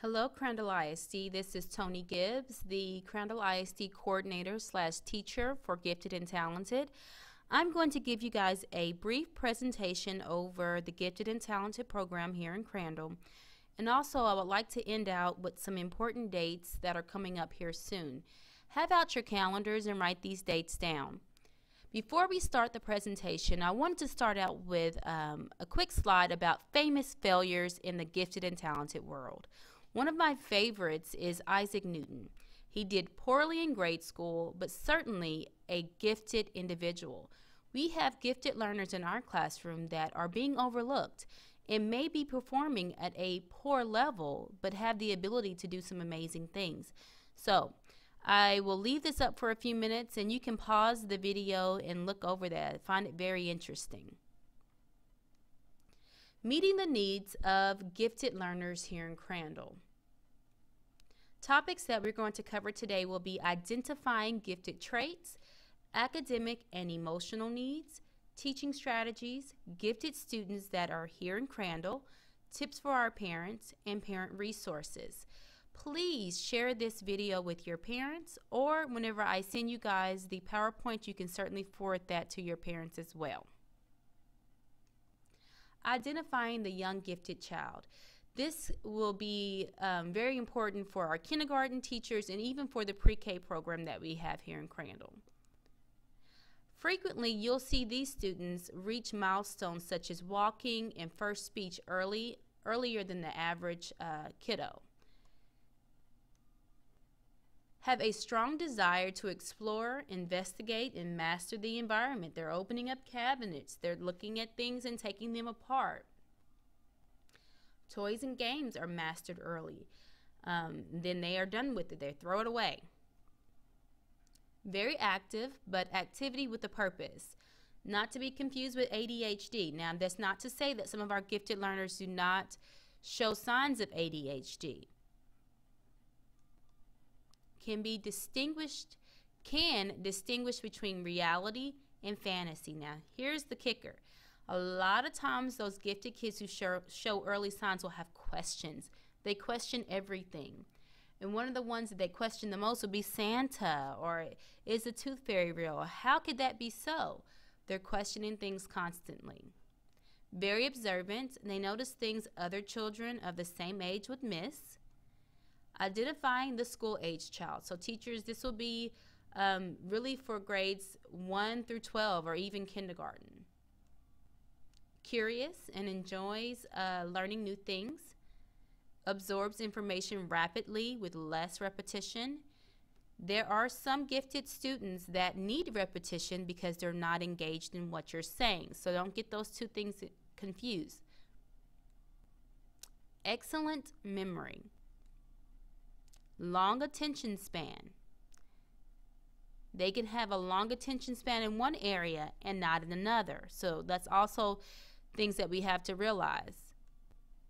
Hello, Crandall ISD. This is Tony Gibbs, the Crandall ISD coordinator / teacher for Gifted and Talented. I'm going to give you guys a brief presentation over the Gifted and Talented program here in Crandall. And also, I would like to end out with some important dates that are coming up here soon. Have out your calendars and write these dates down. Before we start the presentation, I wanted to start out with a quick slide about famous failures in the gifted and talented world. One of my favorites is Isaac Newton. He did poorly in grade school, but certainly a gifted individual. We have gifted learners in our classroom that are being overlooked and may be performing at a poor level, but have the ability to do some amazing things. So I will leave this up for a few minutes, and you can pause the video and look over that. I find it very interesting. Meeting the needs of gifted learners here in Crandall. Topics that we're going to cover today will be identifying gifted traits, academic and emotional needs, teaching strategies, gifted students that are here in Crandall, tips for our parents, and parent resources. Please share this video with your parents, or whenever I send you guys the PowerPoint, you can certainly forward that to your parents as well. Identifying the young gifted child. This will be very important for our kindergarten teachers and even for the pre-K program that we have here in Crandall. Frequently, you'll see these students reach milestones such as walking and first speech earlier than the average kiddo. Have a strong desire to explore, investigate, and master the environment. They're opening up cabinets. They're looking at things and taking them apart. Toys and games are mastered early. Then they are done with it. They throw it away. Very active, but activity with a purpose. Not to be confused with ADHD. Now, that's not to say that some of our gifted learners do not show signs of ADHD. Can distinguish between reality and fantasy. Now, here's the kicker. A lot of times those gifted kids who show early signs will have questions. They question everything. And one of the ones that they question the most would be Santa, or is the tooth fairy real? How could that be so? They're questioning things constantly. Very observant. They notice things other children of the same age would miss. Identifying the school age child. So teachers, this will be really for grades 1 through 12 or even kindergarten. Curious and enjoys learning new things. Absorbs information rapidly with less repetition. There are some gifted students that need repetition because they're not engaged in what you're saying. So don't get those two things confused. Excellent memory. Long attention span. They can have a long attention span in one area and not in another. So that's also things that we have to realize.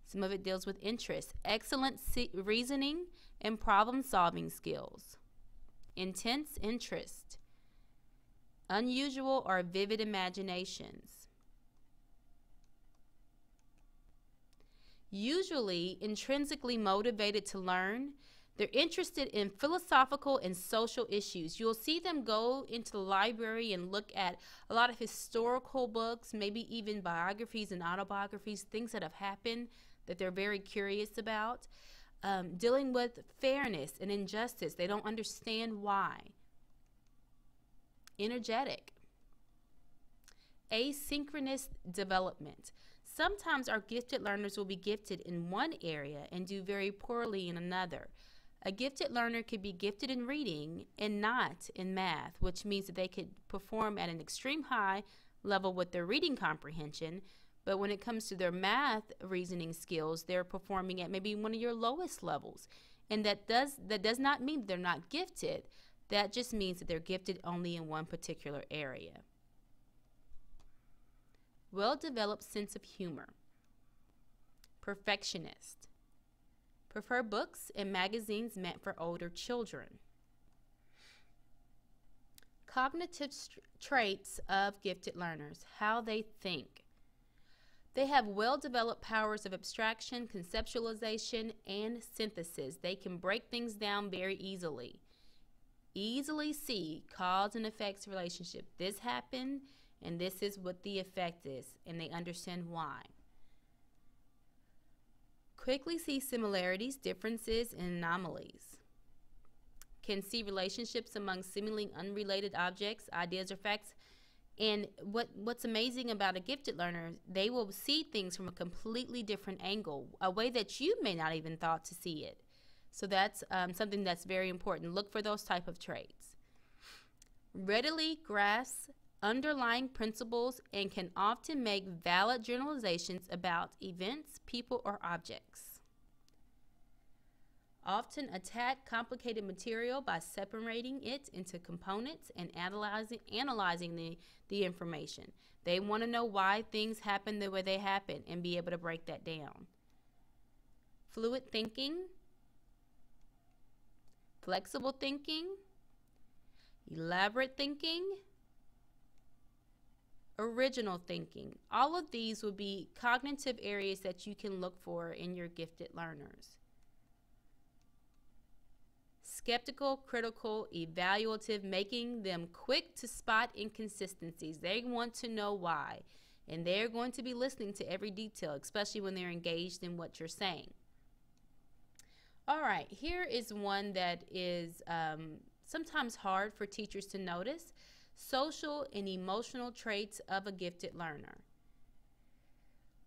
Some of it deals with interest. Excellent reasoning and problem-solving skills. Intense interest. Unusual or vivid imaginations. Usually intrinsically motivated to learn. They're interested in philosophical and social issues. You'll see them go into the library and look at a lot of historical books, maybe even biographies and autobiographies, things that have happened that they're very curious about. Dealing with fairness and injustice. They don't understand why. Energetic. Asynchronous development. Sometimes our gifted learners will be gifted in one area and do very poorly in another. A gifted learner could be gifted in reading and not in math, which means that they could perform at an extreme high level with their reading comprehension, but when it comes to their math reasoning skills, they're performing at maybe one of your lowest levels. And that does not mean they're not gifted. That just means that they're gifted only in one particular area. Well-developed sense of humor. Perfectionist. Prefer books and magazines meant for older children. Cognitive traits of gifted learners. How they think. They have well-developed powers of abstraction, conceptualization, and synthesis. They can break things down very easily. Easily see cause and effects relationship. This happened, and this is what the effect is, and they understand why. Quickly see similarities, differences, and anomalies. Can see relationships among seemingly unrelated objects, ideas, or facts. And what's amazing about a gifted learner, they will see things from a completely different angle, a way that you may not even thought to see it. So that's something that's very important. Look for those type of traits. Readily grasp underlying principles and can often make valid generalizations about events, people, or objects. Often attack complicated material by separating it into components and analyzing the information. They want to know why things happen the way they happen and be able to break that down. Fluid thinking, flexible thinking, elaborate thinking, original thinking. All of these will be cognitive areas that you can look for in your gifted learners. Skeptical, critical, evaluative, making them quick to spot inconsistencies. They want to know why, and they're going to be listening to every detail, especially when they're engaged in what you're saying. All right, here is one that is sometimes hard for teachers to notice: social and emotional traits of a gifted learner.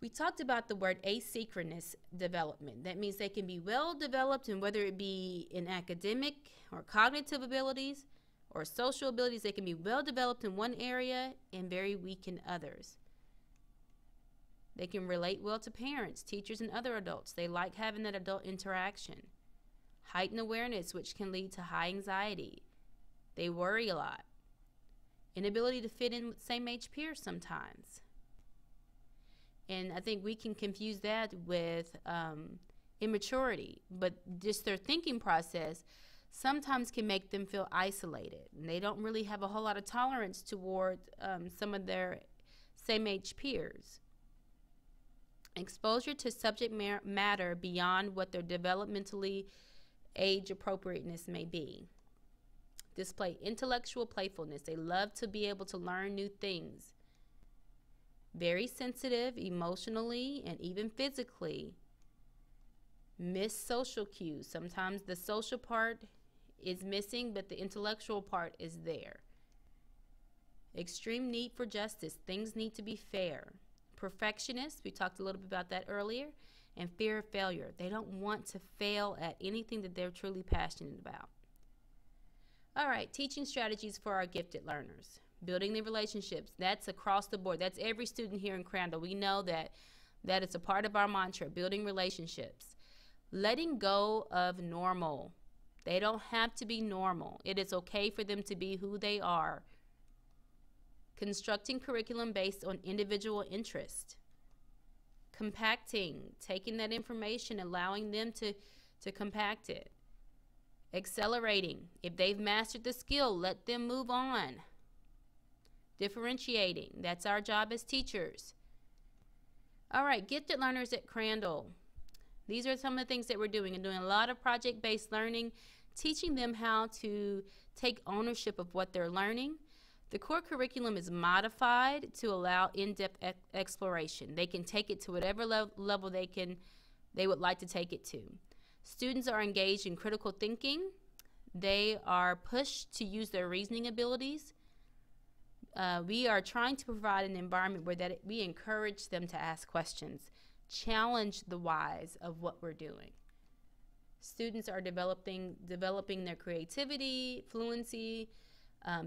We talked about the word asynchronous development. That means they can be well developed, and whether it be in academic or cognitive abilities or social abilities, they can be well developed in one area and very weak in others. They can relate well to parents, teachers, and other adults. They like having that adult interaction. Heightened awareness, which can lead to high anxiety. They worry a lot. Inability to fit in with same-age peers sometimes. And I think we can confuse that with immaturity, but just their thinking process sometimes can make them feel isolated. And they don't really have a whole lot of tolerance toward some of their same-age peers. Exposure to subject matter beyond what their developmentally age appropriateness may be. Display intellectual playfulness. They love to be able to learn new things. Very sensitive emotionally and even physically. Miss social cues. Sometimes the social part is missing, but the intellectual part is there. Extreme need for justice. Things need to be fair. Perfectionist. We talked a little bit about that earlier. And fear of failure. They don't want to fail at anything that they're truly passionate about. All right, teaching strategies for our gifted learners. Building the relationships. That's across the board. That's every student here in Crandall. We know that is a part of our mantra, building relationships. Letting go of normal. They don't have to be normal. It is okay for them to be who they are. Constructing curriculum based on individual interest. Compacting, taking that information, allowing them to compact it. Accelerating. If they've mastered the skill, let them move on. Differentiating. That's our job as teachers. All right, gifted learners at Crandall. These are some of the things that we're doing. And doing a lot of project-based learning, teaching them how to take ownership of what they're learning. The core curriculum is modified to allow in-depth exploration. They can take it to whatever level they would like to take it to. Students are engaged in critical thinking. They are pushed to use their reasoning abilities. We are trying to provide an environment where we encourage them to ask questions, challenge the whys of what we're doing. Students are developing their creativity, fluency,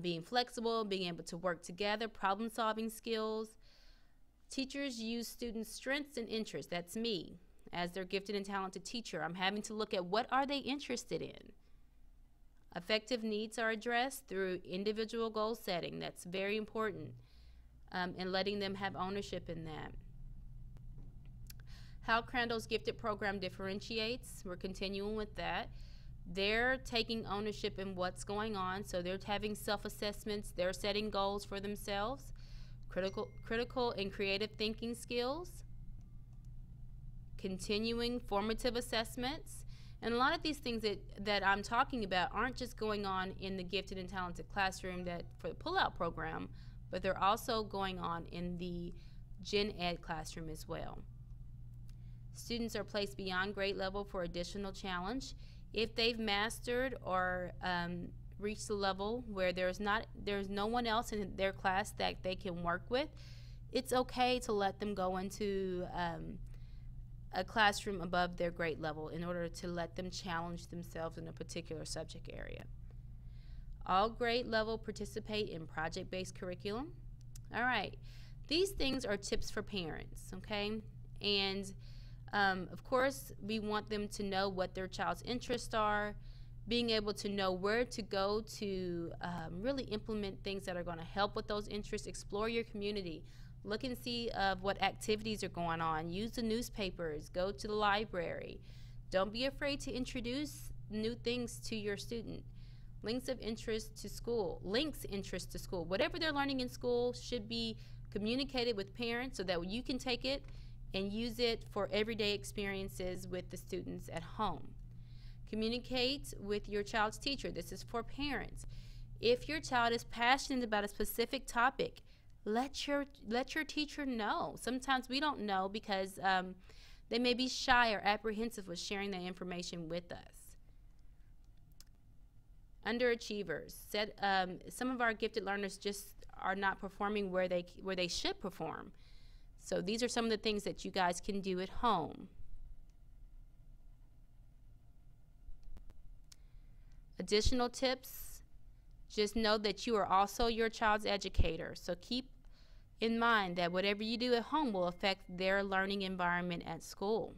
being flexible, being able to work together, problem-solving skills. Teachers use students' strengths and interests. That's me. As their gifted and talented teacher, I'm having to look at what are they interested in. Effective needs are addressed through individual goal setting. That's very important, and letting them have ownership in that. How Crandall's gifted program differentiates, we're continuing with that. They're taking ownership in what's going on, so they're having self-assessments. They're setting goals for themselves. Critical and creative thinking skills. continuing formative assessments. And a lot of these things that I'm talking about aren't just going on in the gifted and talented classroom for the pull-out program, but they're also going on in the Gen Ed classroom as well. Students are placed beyond grade level for additional challenge. If they've mastered or reached the level where there's no one else in their class that they can work with, it's okay to let them go into a classroom above their grade level in order to let them challenge themselves in a particular subject area. All grade level participate in project-based curriculum. All right, these things are tips for parents, okay? And of course, we want them to know what their child's interests are, being able to know where to go to really implement things that are going to help with those interests. Explore your community. Look and see what activities are going on. Use the newspapers. Go to the library. Don't be afraid to introduce new things to your student. Links interest to school. Whatever they're learning in school should be communicated with parents so that you can take it and use it for everyday experiences with the students at home. Communicate with your child's teacher. This is for parents. If your child is passionate about a specific topic, let your teacher know. Sometimes we don't know because they may be shy or apprehensive with sharing that information with us. Underachievers. Some of our gifted learners just are not performing where they should perform. So these are some of the things that you guys can do at home. Additional tips, just know that you are also your child's educator. So keep in mind that whatever you do at home will affect their learning environment at school.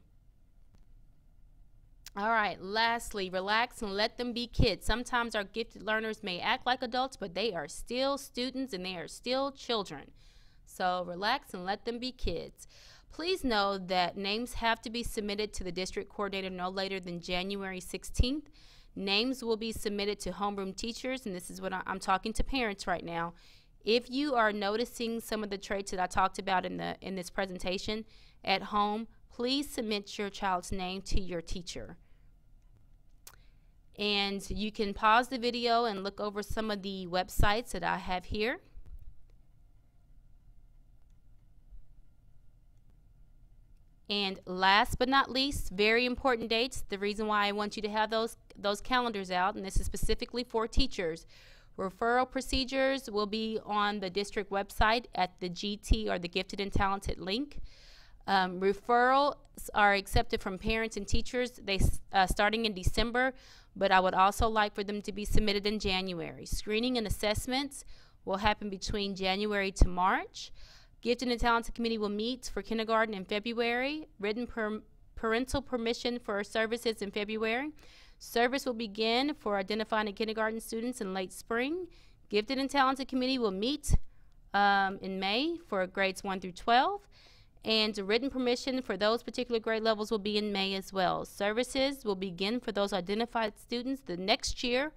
All right, lastly, relax and let them be kids. Sometimes our gifted learners may act like adults, but they are still students and they are still children. So relax and let them be kids. Please know that names have to be submitted to the district coordinator no later than January 16th. Names will be submitted to homeroom teachers, and this is what I'm talking to parents right now. If you are noticing some of the traits that I talked about in this presentation at home, please submit your child's name to your teacher. And you can pause the video and look over some of the websites that I have here. And last but not least, very important dates. The reason why I want you to have those calendars out, and this is specifically for teachers. Referral procedures will be on the district website at the GT or the Gifted and Talented link. Referrals are accepted from parents and teachers starting in December, but I would also like for them to be submitted in January. Screening and assessments will happen between January to March. Gifted and Talented Committee will meet for kindergarten in February. Written parental permission for services in February. Service will begin for identifying kindergarten students in late spring. Gifted and Talented Committee will meet in May for grades 1 through 12. And written permission for those particular grade levels will be in May as well. Services will begin for those identified students the next year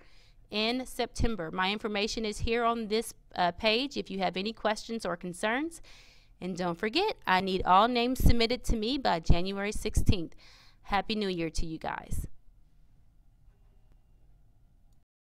in September. My information is here on this page if you have any questions or concerns. And don't forget, I need all names submitted to me by January 16th. Happy New Year to you guys.